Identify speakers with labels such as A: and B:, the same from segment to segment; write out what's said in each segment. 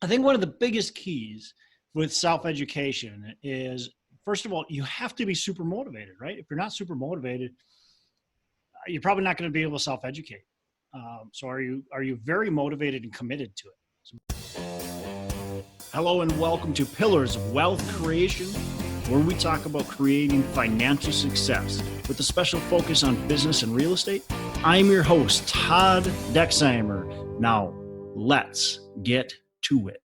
A: I think one of the biggest keys with self-education is, first of all, you have to be super motivated, right? If you're not super motivated, you're probably not going to be able to self-educate. So are you very motivated and committed to it? Hello and welcome to Pillars of Wealth Creation, where we talk about creating financial success with a special focus on business and real estate. I'm your host, Todd Dexheimer. Now, let's get to it.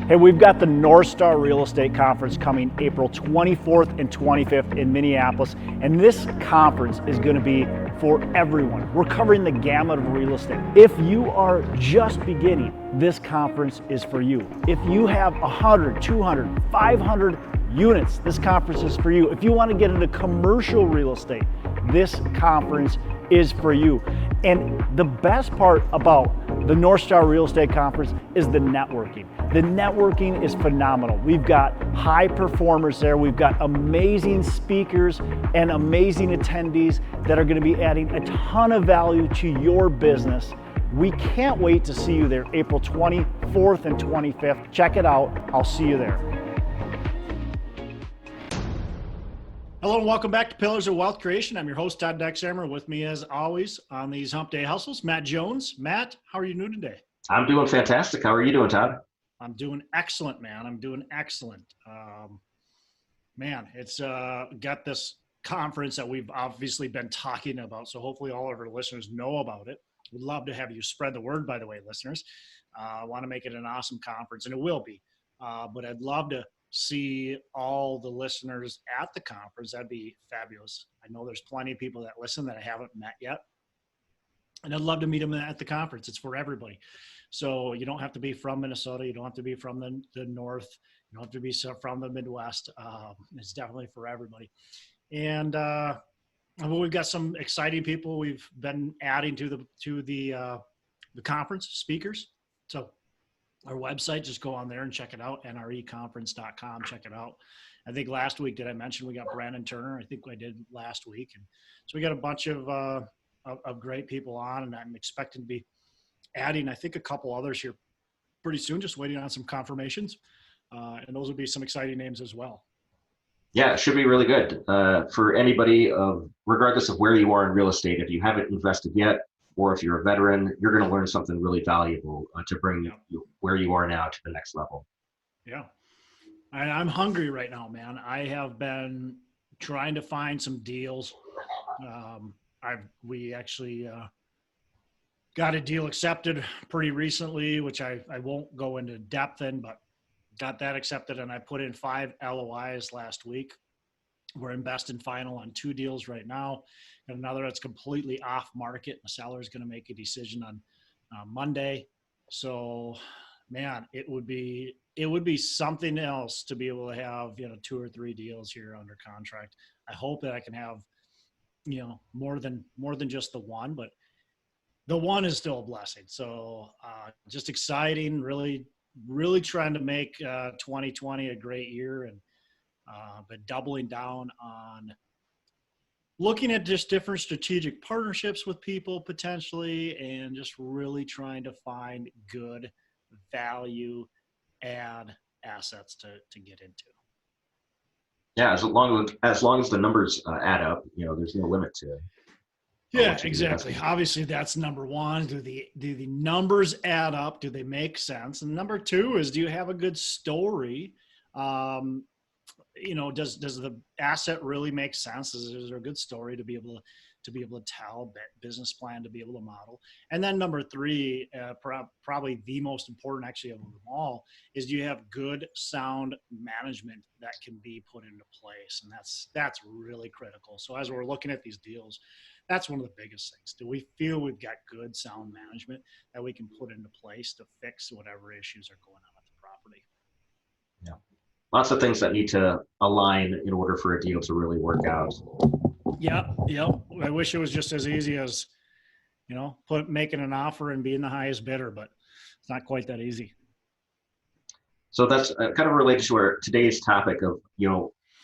A: Hey, we've got the North Star Real Estate Conference coming April 24th and 25th in Minneapolis, and this conference is going to be for everyone. We're covering the gamut of real estate. If you are just beginning, this conference is for you. If you have 100, 200, 500 units, this conference is for you. If you want to get into commercial real estate, this conference is for you. And the best part about the North Star Real Estate Conference is the networking. The networking is phenomenal. We've got high performers there. We've got amazing speakers and amazing attendees that are going to be adding a ton of value to your business. We can't wait to see you there April 24th and 25th. Check it out. I'll see you there. Hello and welcome back to Pillars of Wealth Creation. I'm your host, Todd Dexheimer. With me as always on these Hump Day Hustles, Matt Jones. Matt, how are you doing today?
B: I'm doing fantastic. How are you doing, Todd?
A: I'm doing excellent, man. I'm doing excellent. Man, it's got this conference that we've obviously been talking about, so hopefully all of our listeners know about it. We'd love to have you spread the word, by the way, listeners. I want to make it an awesome conference, and it will be. But I'd love to see all the listeners at the conference. That'd be fabulous. I know there's plenty of people that listen that I haven't met yet, and I'd love to meet them at the conference. It's for everybody. So you don't have to be from Minnesota. You don't have to be from the North. You don't have to be from the Midwest. It's definitely for everybody. And we've got some exciting people we've been adding to the conference speakers. So our website, just go on there and check it out, nreconference.com. Check it out. I think last week, did I mention we got Brandon Turner? I think I did last week. And so we got a bunch of great people on, and I'm expecting to be adding, I think, a couple others here pretty soon, just waiting on some confirmations. And those will be some exciting names as well.
B: Yeah, it should be really good. For anybody, regardless of where you are in real estate, if you haven't invested yet, or if you're a veteran, you're going to learn something really valuable to bring you where you are now to the next level.
A: Yeah. I'm hungry right now, man. I have been trying to find some deals. We actually got a deal accepted pretty recently, which I won't go into depth in, but got that accepted, and I put in 5 LOIs last week. We're in best and final on 2 deals right now, and another that's completely off market. The seller is going to make a decision on Monday. So, man, it would be something else to be able to have 2 or 3 deals here under contract. I hope that I can have more than just the one, but the one is still a blessing. So just exciting, really trying to make 2020 a great year, and but doubling down on looking at just different strategic partnerships with people potentially, and just really trying to find good value add assets to get into.
B: Yeah, as long as the numbers add up, there's no limit to it.
A: Yeah, exactly. Obviously, that's number one. Do the numbers add up? Do they make sense? And number 2 is, do you have a good story? Does the asset really make sense? Is there a good story to be able to tell, business plan to be able to model? And then number 3, probably the most important actually of them all, is, do you have good sound management that can be put into place? And that's really critical. So as we're looking at these deals, that's one of the biggest things. Do we feel we've got good sound management that we can put into place to fix whatever issues are going on with the property?
B: Yeah. Lots of things that need to align in order for a deal to really work out.
A: Yeah. I wish it was just as easy as, making an offer and being the highest bidder, but it's not quite that easy.
B: So that's kind of related to our today's topic of,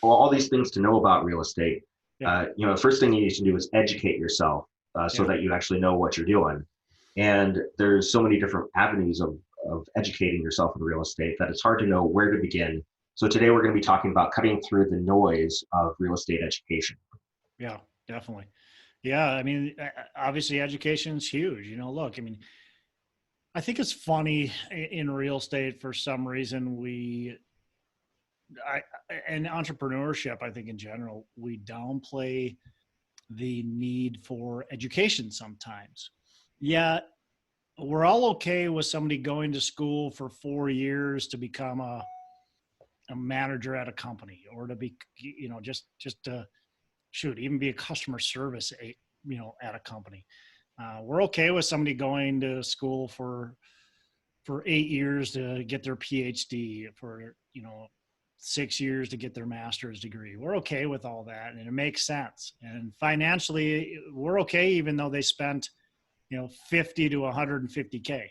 B: all these things to know about real estate.
A: Yeah.
B: The first thing you need to do is educate yourself so that you actually know what you're doing. And there's so many different avenues of of educating yourself in real estate that it's hard to know where to begin. So today we're going to be talking about cutting through the noise of real estate education.
A: Yeah, definitely. Yeah, I mean, obviously education is huge. Look, I mean, I think it's funny in real estate for some reason I, and entrepreneurship, I think in general, we downplay the need for education sometimes. Yet we're all okay with somebody going to school for 4 years to become a manager at a company, or to be, just to even be a customer service, at a company. We're okay with somebody going to school for 8 years to get their PhD, for 6 years to get their master's degree. We're okay with all that, and it makes sense. And financially, we're okay, even though they spent 50 to 150K.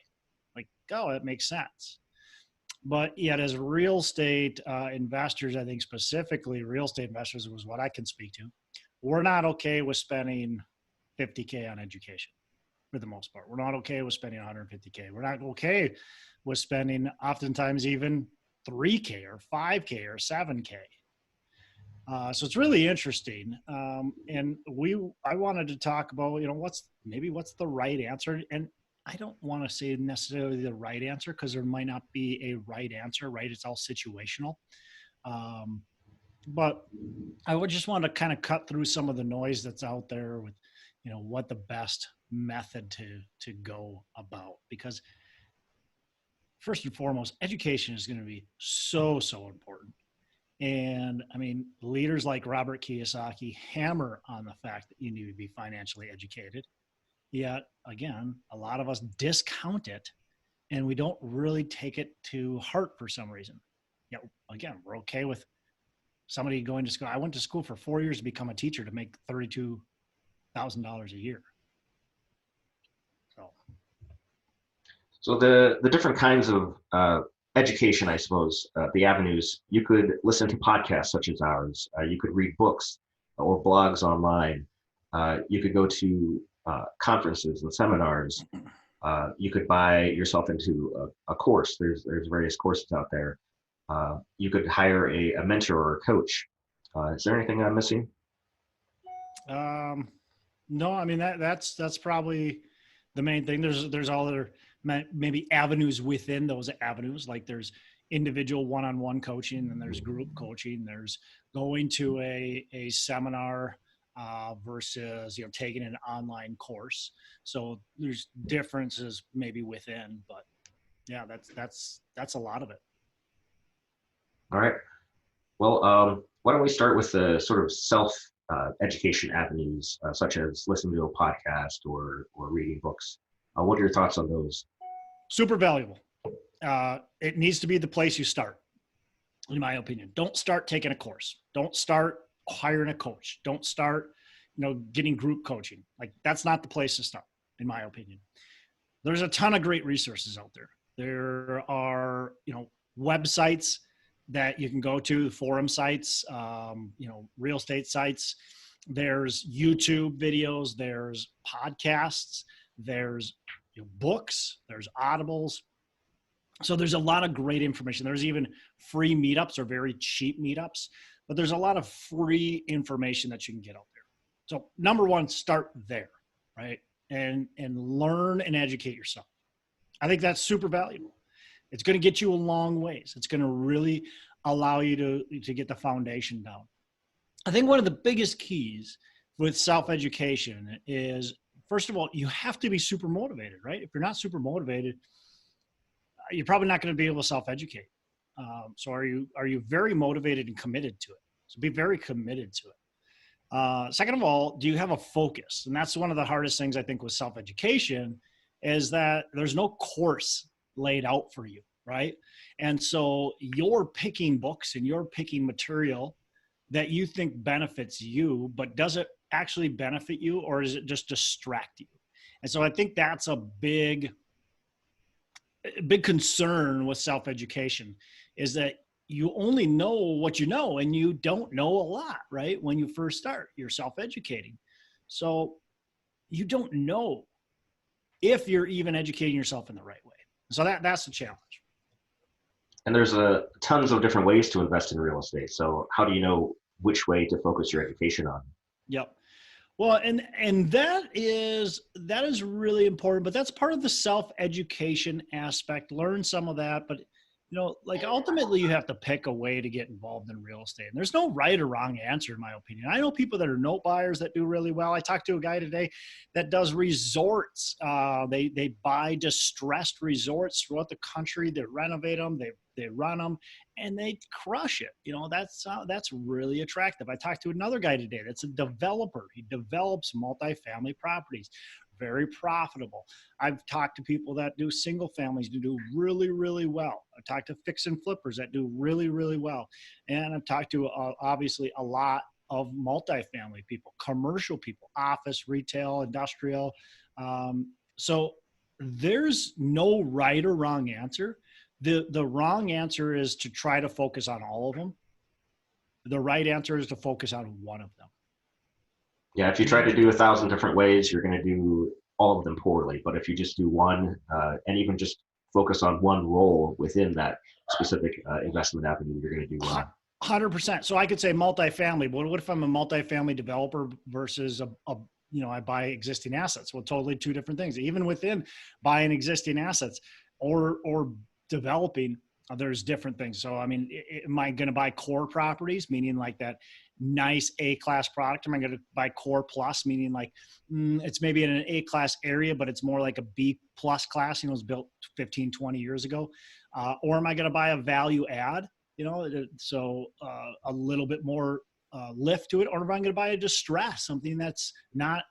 A: Like, oh, it makes sense. But yet, as real estate investors, I think specifically real estate investors was what I can speak to, we're not okay with spending 50K on education for the most part. We're not okay with spending 150K. We're not okay with spending oftentimes even 3K or 5K or 7K. So it's really interesting. And I wanted to talk about, what's the right answer. And I don't want to say necessarily the right answer, because there might not be a right answer, right? It's all situational. But I would just want to kind of cut through some of the noise that's out there with, what the best method to go about. Because first and foremost, education is going to be so important. And I mean, leaders like Robert Kiyosaki hammer on the fact that you need to be financially educated. Yet again, a lot of us discount it, and we don't really take it to heart for some reason. Again, we're okay with somebody going to school. I went to school for 4 years to become a teacher to make $32,000 a year.
B: So the different kinds of education, I suppose, the avenues, you could listen to podcasts such as ours. You could read books or blogs online. You could go to conferences and seminars. You could buy yourself into a course. There's various courses out there. You could hire a mentor or a coach. Is there anything I'm missing?
A: No, I mean, that's probably the main thing. There's all other maybe avenues within those avenues. Like there's individual one-on-one coaching, and there's group coaching. There's going to a seminar versus taking an online course. So there's differences maybe within, but yeah, that's a lot of it.
B: All right. Well, why don't we start with the sort of self education avenues, such as listening to a podcast or reading books. What are your thoughts on those?
A: Super valuable. It needs to be the place you start, in my opinion. Don't start taking a course. Don't start hiring a coach. Don't start, getting group coaching. Like, that's not the place to start, in my opinion. There's a ton of great resources out there. There are, websites that you can go to, forum sites, real estate sites. There's YouTube videos, there's podcasts, there's books, there's audibles. So there's a lot of great information. There's even free meetups or very cheap meetups, but there's a lot of free information that you can get out there. So number one, start there, right? And learn and educate yourself. I think that's super valuable. It's going to get you a long ways. It's going to really allow you to get the foundation down. I think one of the biggest keys with self-education is, first of all, you have to be super motivated, right? If you're not super motivated, you're probably not going to be able to self-educate. So are you very motivated and committed to it? So be very committed to it. Second of all, do you have a focus? And that's one of the hardest things I think with self-education, is that there's no course laid out for you, right? And so you're picking books and you're picking material that you think benefits you, but does it actually benefit you, or does it just distract you? And so I think that's a big concern with self-education, is that you only know what you know, and you don't know a lot, right? When you first start, you're self-educating. So you don't know if you're even educating yourself in the right way. So that's the challenge.
B: And there's tons of different ways to invest in real estate. So how do you know which way to focus your education on?
A: Yep. Well, and that is really important, but that's part of the self-education aspect. Learn some of that, but like ultimately you have to pick a way to get involved in real estate. And there's no right or wrong answer, in my opinion. I know people that are note buyers that do really well. I talked to a guy today that does resorts. They buy distressed resorts throughout the country. They renovate them. They run them, and they crush it. That's really attractive. I talked to another guy today that's a developer. He develops multifamily properties, very profitable. I've talked to people that do single families who do really, really well. I've talked to fix and flippers that do really, really well. And I've talked to obviously a lot of multifamily people, commercial people, office, retail, industrial. So there's no right or wrong answer. The wrong answer is to try to focus on all of them. The right answer is to focus on one of them.
B: Yeah, if you try to do 1,000 different ways, you're going to do all of them poorly. But if you just do one, and even just focus on one role within that specific investment avenue, you're going to do well.
A: 100%. So I could say multifamily, but what if I'm a multifamily developer versus I buy existing assets? Well, totally two different things. Even within buying existing assets or developing, there's different things. So, I mean, am I going to buy core properties, meaning like that nice A-class product? Am I going to buy core plus, meaning like it's maybe in an A-class area, but it's more like a B-plus class, it was built 15, 20 years ago? Or am I going to buy a value add, so a little bit more lift to it? Or am I going to buy a distress, something that's not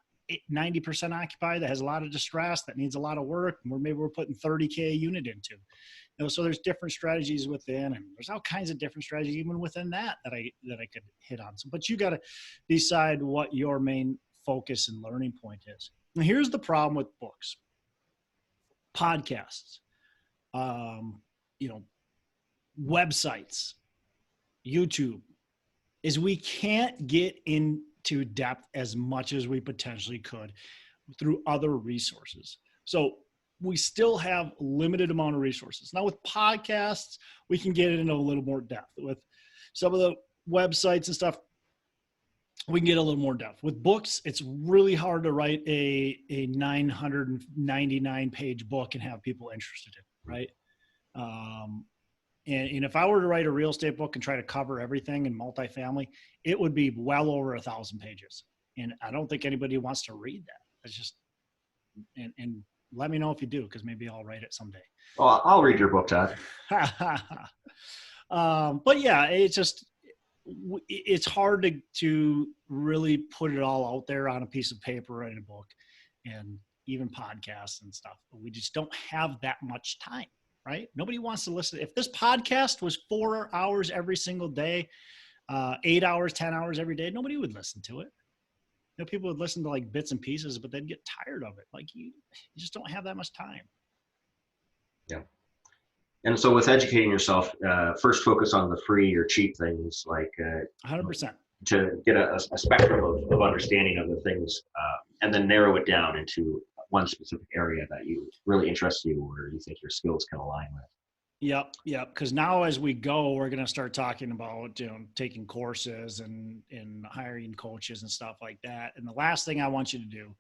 A: 90% occupied, that has a lot of distress, that needs a lot of work, where maybe we're putting 30K a unit into? So there's different strategies within, and there's all kinds of different strategies even within that I could hit on. So, but you got to decide what your main focus and learning point is. And here's the problem with books, podcasts, websites, YouTube, is we can't get into depth as much as we potentially could through other resources. So we still have limited amount of resources. Now with podcasts, we can get into a little more depth. With some of the websites and stuff, we can get a little more depth. With books, it's really hard to write a 999 page book and have people interested in it, right? And if I were to write a real estate book and try to cover everything in multifamily, it would be well over 1,000 pages. And I don't think anybody wants to read that. It's just, and let me know if you do, because maybe I'll write it someday.
B: Well, I'll read your book, Todd.
A: But yeah, it's hard to really put it all out there on a piece of paper in a book, and even podcasts and stuff. But we just don't have that much time, right? Nobody wants to listen. If this podcast was 4 hours every single day, 8 hours, 10 hours every day, nobody would listen to it. People would listen to like bits and pieces, but they'd get tired of it. Like you just don't have that much time.
B: Yeah. And so with educating yourself, first focus on the free or cheap things, like
A: 100%.
B: To get a spectrum of understanding of the things, and then narrow it down into one specific area that you really interests you, or you think your skills can align with.
A: Yep. Because now as we go, we're going to start talking about taking courses and hiring coaches and stuff like that. And the last thing I want you to do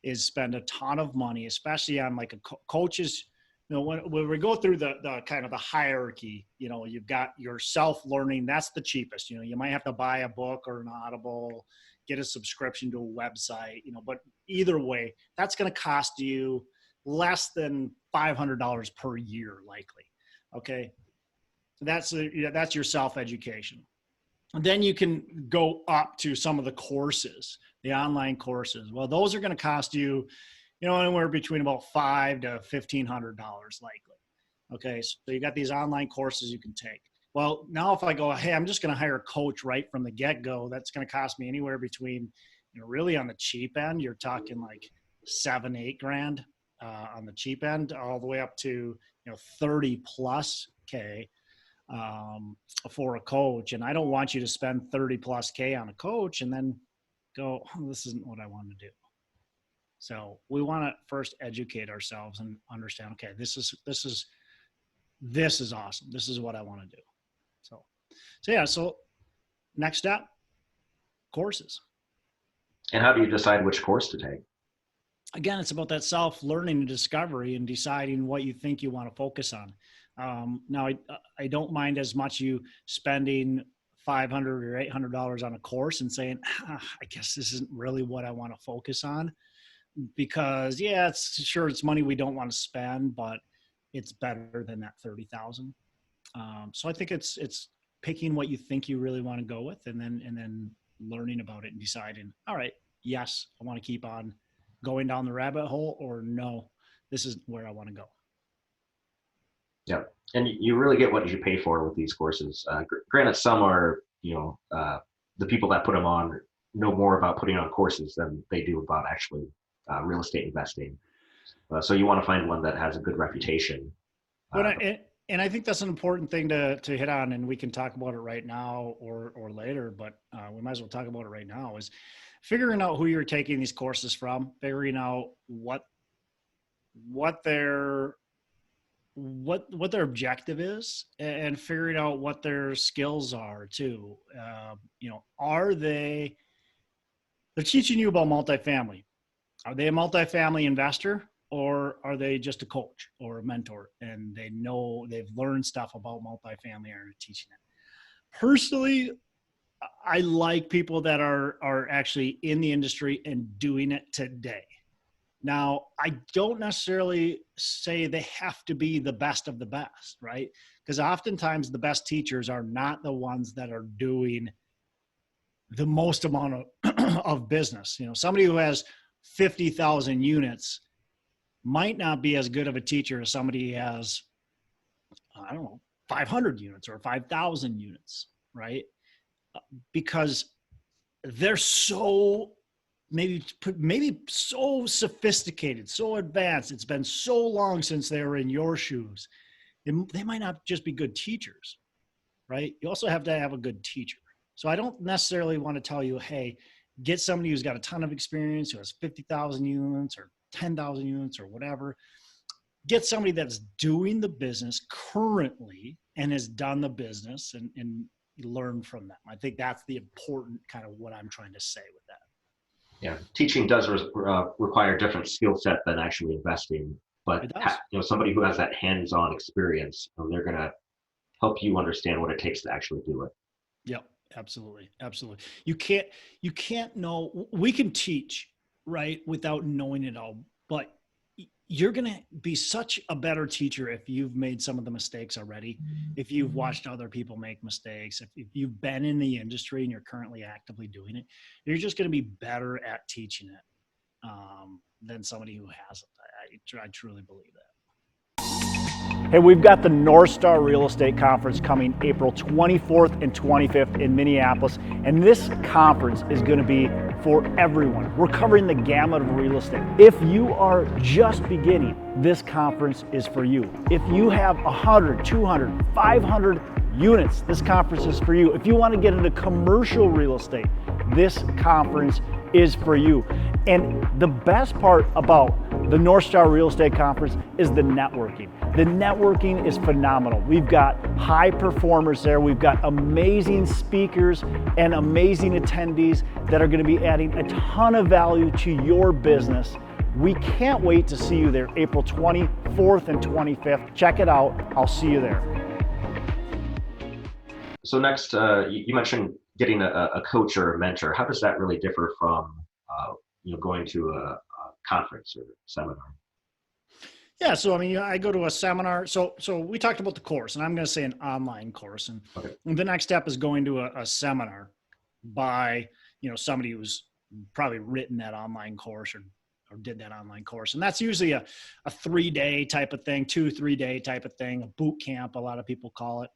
A: is spend a ton of money, especially on like coaches. When we go through the kind of the hierarchy, you've got your self-learning. That's the cheapest. You might have to buy a book or an Audible, get a subscription to a website. But either way, that's going to cost you less than $500 per year, likely. Okay, that's your self-education. And then you can go up to some of the courses, the online courses. Well, those are going to cost you, anywhere between about $500 to $1,500 likely. Okay, so you got these online courses you can take. Well, now if I go, hey, I'm just going to hire a coach right from the get-go, that's going to cost me anywhere between, really on the cheap end, you're talking like $7,000 to $8,000 on the cheap end, all the way up to 30 plus K for a coach. And I don't want you to spend 30 plus K on a coach and then go, oh, this isn't what I want to do. So we want to first educate ourselves and understand, okay, this is awesome. This is what I want to do. So yeah. So next step, courses.
B: And how do you decide which course to take?
A: Again, it's about that self-learning and discovery and deciding what you think you want to focus on. Now, I don't mind as much you spending $500 or $800 on a course and saying, I guess this isn't really what I want to focus on, because yeah, it's money we don't want to spend, but it's better than that 30,000. So I think it's picking what you think you really want to go with, and then learning about it and deciding, all right, yes, I want to keep on going down the rabbit hole, or no, this is where I want to go.
B: Yeah. And you really get what you pay for with these courses. Granted, some are, the people that put them on know more about putting on courses than they do about actually real estate investing. So you want to find one that has a good reputation.
A: And I think that's an important thing to hit on, and we can talk about it right now or later, but we might as well talk about it right now, is figuring out who you're taking these courses from, figuring out what their objective is, and figuring out what their skills are too. They're teaching you about multifamily. Are they a multifamily investor, or are they just a coach or a mentor, and they've learned stuff about multifamily and are teaching it? Personally, I like people that are actually in the industry and doing it today. Now, I don't necessarily say they have to be the best of the best, right? Because oftentimes the best teachers are not the ones that are doing the most amount of business. Somebody who has 50,000 units might not be as good of a teacher as somebody who has, 500 units or 5,000 units, right? Because they're so maybe so sophisticated, so advanced. It's been so long since they were in your shoes. They might not just be good teachers, right? You also have to have a good teacher. So I don't necessarily want to tell you, hey, get somebody who's got a ton of experience, who has 50,000 units or 10,000 units or whatever. Get somebody that's doing the business currently and has done the business, and learn from them. I think that's the important kind of what I'm trying to say with that.
B: Yeah, teaching does require a different skill set than actually investing, but somebody who has that hands-on experience, they're going to help you understand what it takes to actually do it.
A: Yep, absolutely. You can't know. We can teach, right, without knowing it all, but you're going to be such a better teacher if you've made some of the mistakes already, if you've watched other people make mistakes, if you've been in the industry and you're currently actively doing it. You're just going to be better at teaching it than somebody who hasn't. I truly believe that. Hey, we've got the North Star Real Estate Conference coming April 24th and 25th in Minneapolis, and this conference is going to be for everyone. We're covering the gamut of real estate. If you are just beginning, this conference is for you. If you have 100, 200, 500 units, this conference is for you. If you want to get into commercial real estate, this conference is for you. And the best part about the North Star Real Estate Conference is the networking. The networking is phenomenal. We've got high performers there. We've got amazing speakers and amazing attendees that are going to be adding a ton of value to your business. We can't wait to see you there, April 24th and 25th. Check it out. I'll see you there.
B: So next, you mentioned getting a coach or a mentor. How does that really differ from going to a conference or seminar?
A: Yeah, so I go to a seminar. So we talked about the course, and I'm going to say an online course, and
B: okay.
A: The next step is going to a seminar by somebody who's probably written that online course or did that online course, and that's usually a 3-day type of thing, 2-3 day type of thing, a boot camp, a lot of people call it.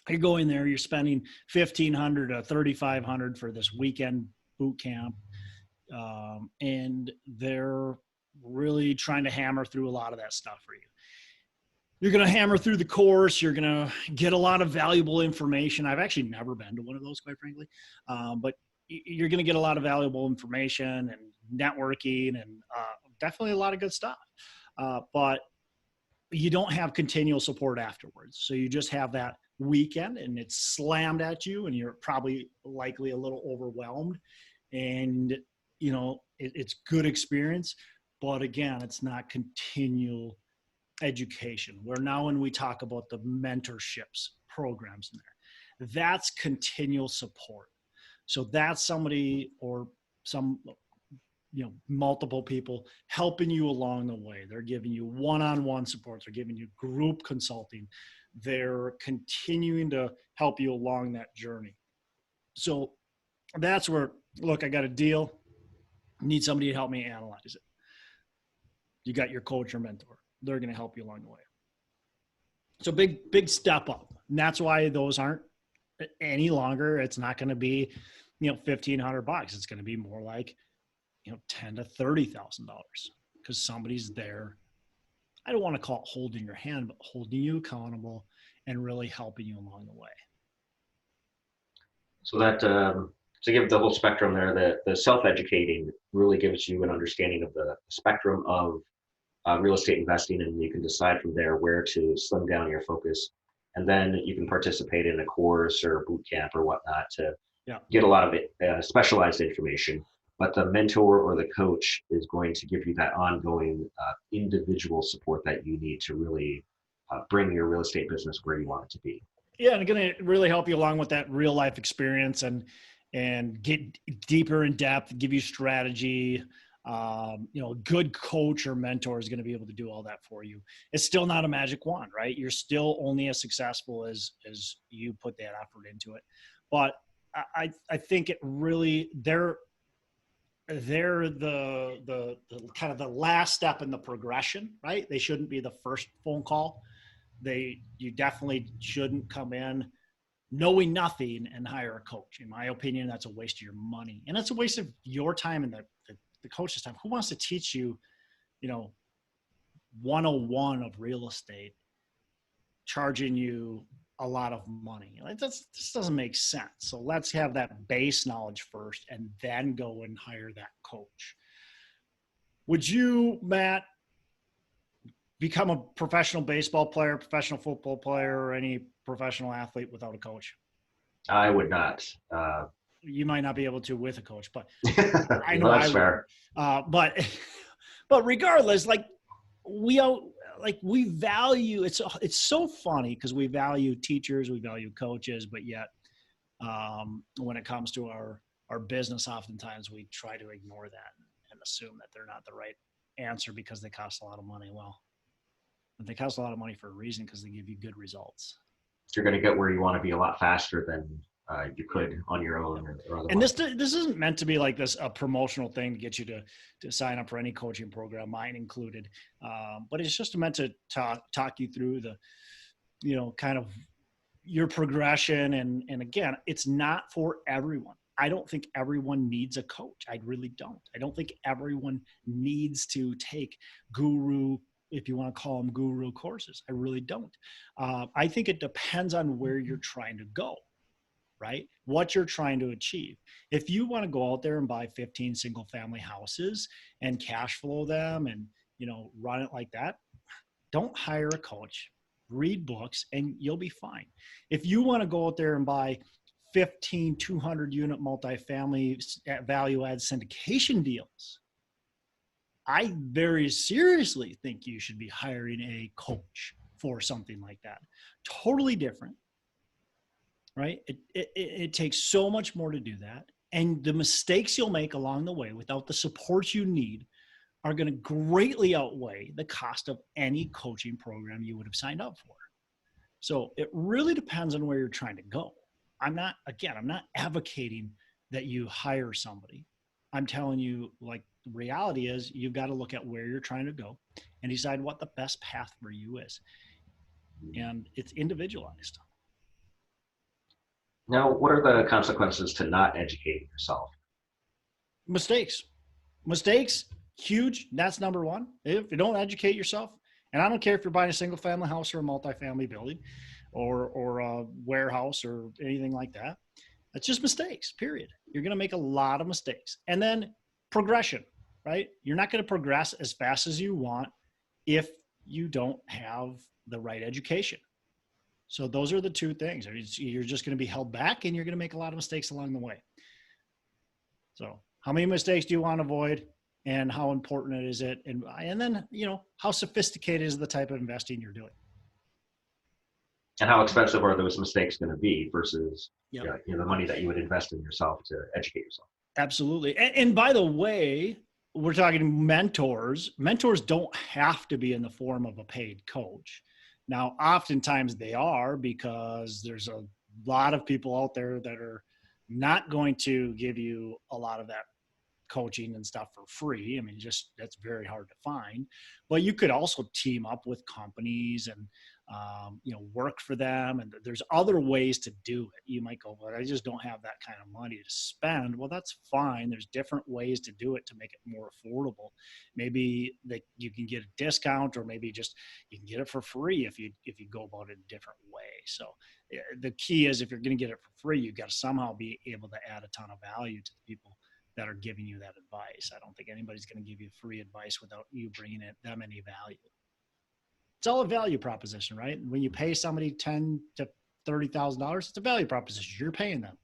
A: You're going there, you're spending $1,500 to $3,500 for this weekend boot camp, and they're really trying to hammer through a lot of that stuff for you. You're going to hammer through the course. You're going to get a lot of valuable information. I've actually never been to one of those, quite frankly, but you're going to get a lot of valuable information and networking and definitely a lot of good stuff. But you don't have continual support afterwards. So you just have that weekend and it's slammed at you and you're probably likely a little overwhelmed. And, it's good experience. But again, it's not continual education. Where now when we talk about the mentorships programs in there, that's continual support. So that's somebody or some multiple people helping you along the way. They're giving you one-on-one support. They're giving you group consulting. They're continuing to help you along that journey. So that's where, look, I got a deal. Need somebody to help me analyze it. You got your coach or mentor. They're going to help you along the way. So big step up. And that's why those aren't any longer. It's not going to be, $1,500. It's going to be more like, $10,000 to $30,000 because somebody's there. I don't want to call it holding your hand, but holding you accountable and really helping you along the way.
B: So that, to give the whole spectrum there, the self-educating really gives you an understanding of the spectrum of real estate investing, and you can decide from there where to slim down your focus. And then you can participate in a course or boot camp or whatnot to get a lot of specialized information. But the mentor or the coach is going to give you that ongoing individual support that you need to really bring your real estate business where you want it to be.
A: Yeah, and going to really help you along with that real life experience and get deeper in depth, give you strategy. A good coach or mentor is going to be able to do all that for you. It's still not a magic wand, right? You're still only as successful as you put that effort into it. But I think it really they're the kind of the last step in the progression, right? They shouldn't be the first phone call. You definitely shouldn't come in knowing nothing and hire a coach. In my opinion, that's a waste of your money. And it's a waste of your time and the coach's time. Who wants to teach you, 101 of real estate, charging you a lot of money? This doesn't make sense. So let's have that base knowledge first and then go and hire that coach. Would you, Matt, become a professional baseball player, professional football player, or any professional athlete without a coach?
B: I would not.
A: You might not be able to with a coach, but I
B: know that's
A: I
B: fair.
A: But regardless, we value it's so funny because we value teachers, we value coaches, but yet when it comes to our business, oftentimes we try to ignore that and assume that they're not the right answer because they cost a lot of money. Well, they cost a lot of money for a reason because they give you good results.
B: You're going to get where you want to be a lot faster than you could on your own. Or
A: and this isn't meant to be like a promotional thing to get you to sign up for any coaching program, mine included. But it's just meant to talk you through the, kind of your progression. And again, it's not for everyone. I don't think everyone needs a coach. I really don't. I don't think everyone needs to take guru, if you want to call them guru courses. I really don't. I think it depends on where you're trying to go, right? What you're trying to achieve. If you want to go out there and buy 15 single family houses and cash flow them and, run it like that, don't hire a coach, read books, and you'll be fine. If you want to go out there and buy 15 200 unit multifamily value add syndication deals, I very seriously think you should be hiring a coach for something like that. Totally different, right? It takes so much more to do that. And the mistakes you'll make along the way without the support you need are going to greatly outweigh the cost of any coaching program you would have signed up for. So it really depends on where you're trying to go. I'm not advocating that you hire somebody. I'm telling you, the reality is you've got to look at where you're trying to go and decide what the best path for you is. And it's individualized.
B: Now, what are the consequences to not educating yourself?
A: Mistakes, huge. That's number one. If you don't educate yourself, and I don't care if you're buying a single family house or a multifamily building or a warehouse or anything like that, it's just mistakes, period. You're going to make a lot of mistakes. And then progression. right? You're not going to progress as fast as you want if you don't have the right education. So those are the two things. You're just going to be held back, and you're going to make a lot of mistakes along the way. So how many mistakes do you want to avoid, and how important is it? And then, how sophisticated is the type of investing you're doing?
B: And how expensive are those mistakes going to be versus
A: Yep.
B: the money that you would invest in yourself to educate yourself?
A: Absolutely. And by the way, we're talking mentors. Mentors don't have to be in the form of a paid coach. Now, oftentimes they are, because there's a lot of people out there that are not going to give you a lot of that coaching and stuff for free. I mean, just that's very hard to find. But you could also team up with companies and work for them. And there's other ways to do it. You might go, but I just don't have that kind of money to spend. Well, that's fine. There's different ways to do it to make it more affordable. Maybe that you can get a discount, or maybe just you can get it for free if you go about it a different way. So the key is, if you're going to get it for free, you've got to somehow be able to add a ton of value to the people that are giving you that advice. I don't think anybody's going to give you free advice without you bringing them any value. It's all a value proposition, right? When you pay somebody $10,000 to $30,000, it's a value proposition. You're paying them,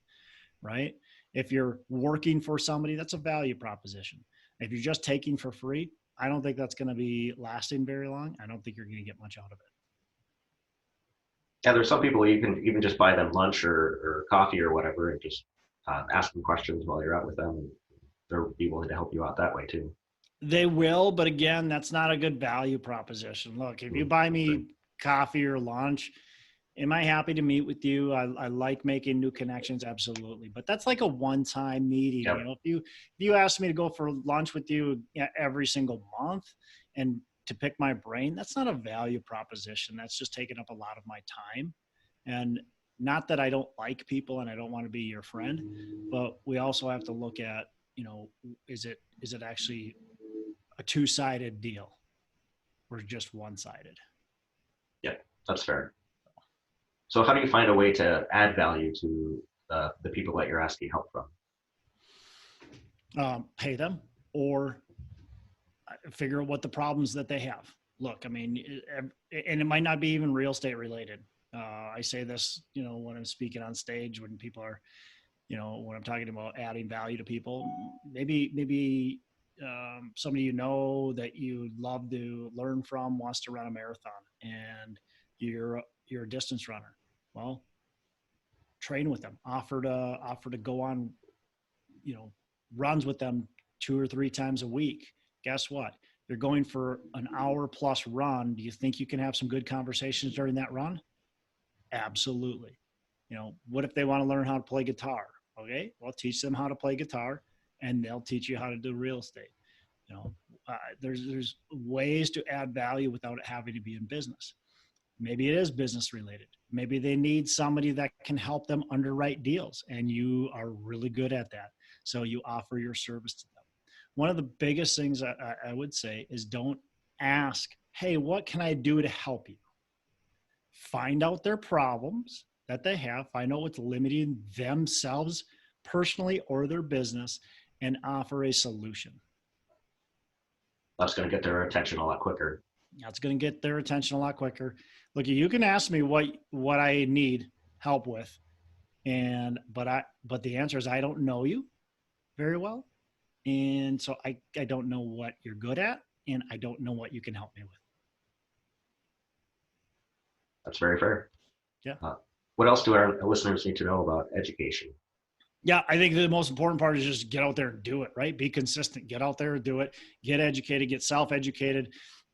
A: right? If you're working for somebody, that's a value proposition. If you're just taking for free, I don't think that's going to be lasting very long. I don't think you're going to get much out of it.
B: Yeah, there's some people you can even just buy them lunch or coffee or whatever, and just ask them questions while you're out with them. They'll be willing to help you out that way too.
A: They will, but again, that's not a good value proposition. Look, if you buy me coffee or lunch, am I happy to meet with you? I like making new connections, absolutely. But that's like a one-time meeting.
B: Yep.
A: If you ask me to go for lunch with you every single month and to pick my brain, that's not a value proposition. That's just taking up a lot of my time. And not that I don't like people and I don't want to be your friend, but we also have to look at, is it actually a two-sided deal or just one-sided?
B: Yeah, that's fair. So how do you find a way to add value to the people that you're asking help from?
A: Pay them, or figure out what the problems that they have. Look, I mean, and it might not be even real estate related. I say this, when I'm speaking on stage, when people are, when I'm talking about adding value to people, maybe somebody that you'd love to learn from wants to run a marathon, and you're a distance runner. Well, train with them. Offer to go on, runs with them 2 or 3 times a week. Guess what? You're going for an hour plus run. Do you think you can have some good conversations during that run? Absolutely. What if they want to learn how to play guitar? Okay, well, teach them how to play guitar, and they'll teach you how to do real estate. There's ways to add value without it having to be in business. Maybe it is business related. Maybe they need somebody that can help them underwrite deals, and you are really good at that. So you offer your service to them. One of the biggest things I would say is, don't ask, hey, what can I do to help you? Find out their problems that they have, find out what's limiting themselves personally or their business, and offer a solution.
B: That's going to get their attention a lot quicker.
A: That's going to get their attention a lot quicker. Look, you can ask me what I need help with, but the answer is, I don't know you very well, and so I don't know what you're good at, and I don't know what you can help me with.
B: That's very fair.
A: Yeah.
B: What else do our listeners need to know about education?
A: Yeah, I think the most important part is just get out there and do it, right? Be consistent, get out there and do it, get educated, get self-educated.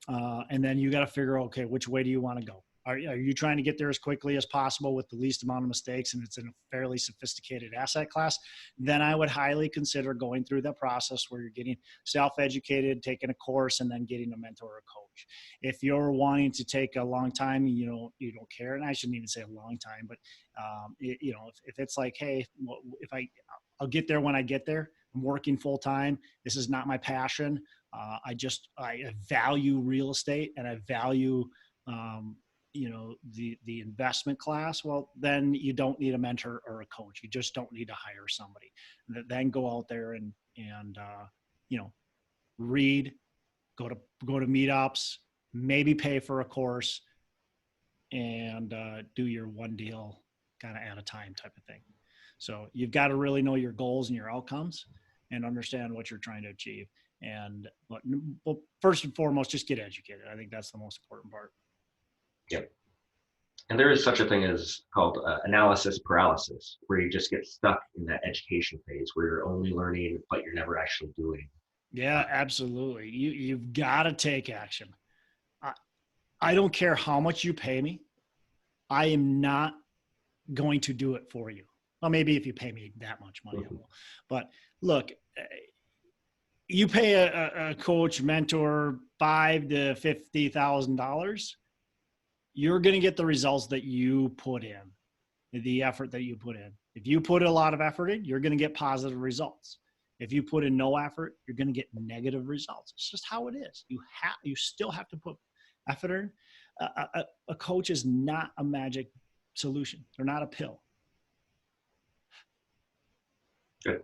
A: And then you got to figure, okay, which way do you want to go? Are you trying to get there as quickly as possible with the least amount of mistakes, and it's in a fairly sophisticated asset class? Then I would highly consider going through that process where you're getting self-educated, taking a course, and then getting a mentor or a coach. If you're wanting to take a long time, you don't care, and I shouldn't even say a long time, but if it's like, hey, I'll get there when I get there. I'm working full time. This is not my passion. I value real estate, and I value the investment class. Well, then you don't need a mentor or a coach. You just don't need to hire somebody. Then go out there and read, go to meetups, maybe pay for a course, and do your one deal kind of at a time type of thing. So you've got to really know your goals and your outcomes and understand what you're trying to achieve. But first and foremost, just get educated. I think that's the most important part.
B: Yep. And there is such a thing as called analysis paralysis, where you just get stuck in that education phase where you're only learning, but you're never actually doing.
A: Yeah, absolutely. You've got to take action. I don't care how much you pay me. I am not going to do it for you. Well, maybe if you pay me that much money, I will. But look, you pay a coach, mentor $5,000 to $50,000, you're going to get the results that you put in, the effort that you put in. If you put a lot of effort in, you're going to get positive results. If you put in no effort, you're going to get negative results. It's just how it is. You still have to put effort in. A coach is not a magic solution. They're not a pill.
B: Good.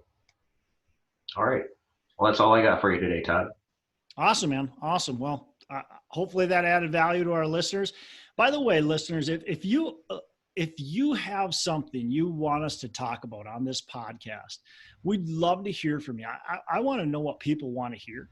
B: All right. Well, that's all I got for you today, Todd.
A: Awesome, man. Awesome. Well, hopefully that added value to our listeners. By the way, listeners, if you have something you want us to talk about on this podcast, we'd love to hear from you. I want to know what people want to hear.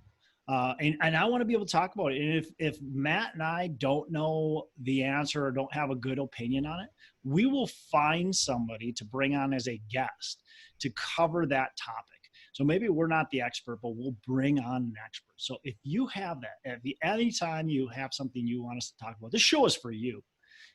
A: And I want to be able to talk about it. And if Matt and I don't know the answer or don't have a good opinion on it, we will find somebody to bring on as a guest to cover that topic. So maybe we're not the expert, but we'll bring on an expert. So if you have that, anytime you have something you want us to talk about, this show is for you.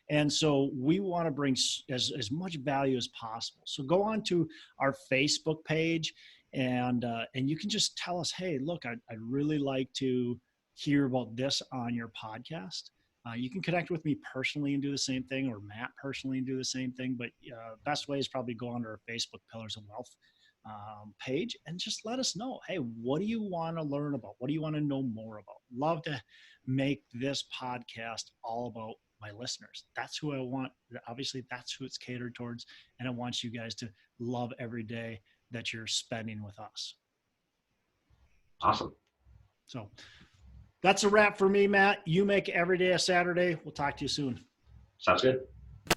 A: And so we want to bring as much value as possible. So go on to our Facebook page and you can just tell us, hey, look, I'd really like to hear about this on your podcast. You can connect with me personally and do the same thing, or Matt personally and do the same thing. But best way is probably go on to our Facebook Pillars of Wealth page and just let us know, hey, what do you want to learn about? What do you want to know more about? Love to make this podcast all about my listeners. That's who I want. Obviously, that's who it's catered towards. And I want you guys to love every day that you're spending with us.
B: Awesome.
A: So that's a wrap for me, Matt. You make every day a Saturday. We'll talk to you soon.
B: Sounds good.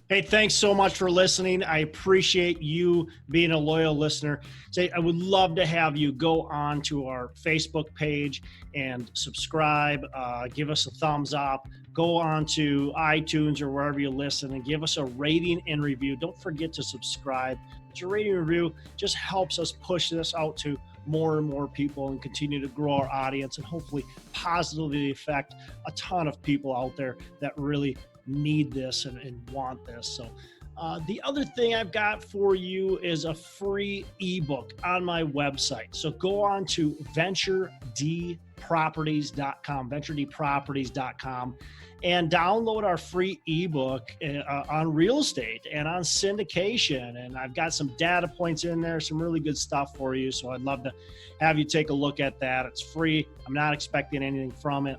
A: Hey, thanks so much for listening. I appreciate you being a loyal listener. I would love to have you go on to our Facebook page and subscribe. Give us a thumbs up. Go on to iTunes or wherever you listen and give us a rating and review. Don't forget to subscribe. But your rating and review just helps us push this out to more and more people and continue to grow our audience and hopefully positively affect a ton of people out there that really need this and want this. So the other thing I've got for you is a free ebook on my website. So go on to venturedproperties.com, and download our free ebook on real estate and on syndication. And I've got some data points in there, some really good stuff for you. So I'd love to have you take a look at that. It's free. I'm not expecting anything from it.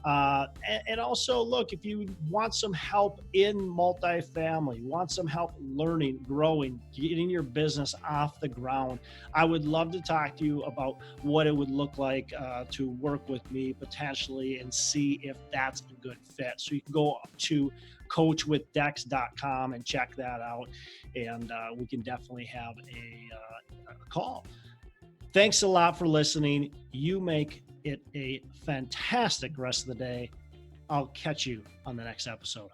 A: And also, look, if you want some help in multifamily, want some help learning, growing, getting your business off the ground, I would love to talk to you about what it would look like to work with me potentially and see if that's a good fit. So you can go to coachwithdex.com and check that out, and we can definitely have a call. Thanks a lot for listening. You make it a fantastic rest of the day. I'll catch you on the next episode.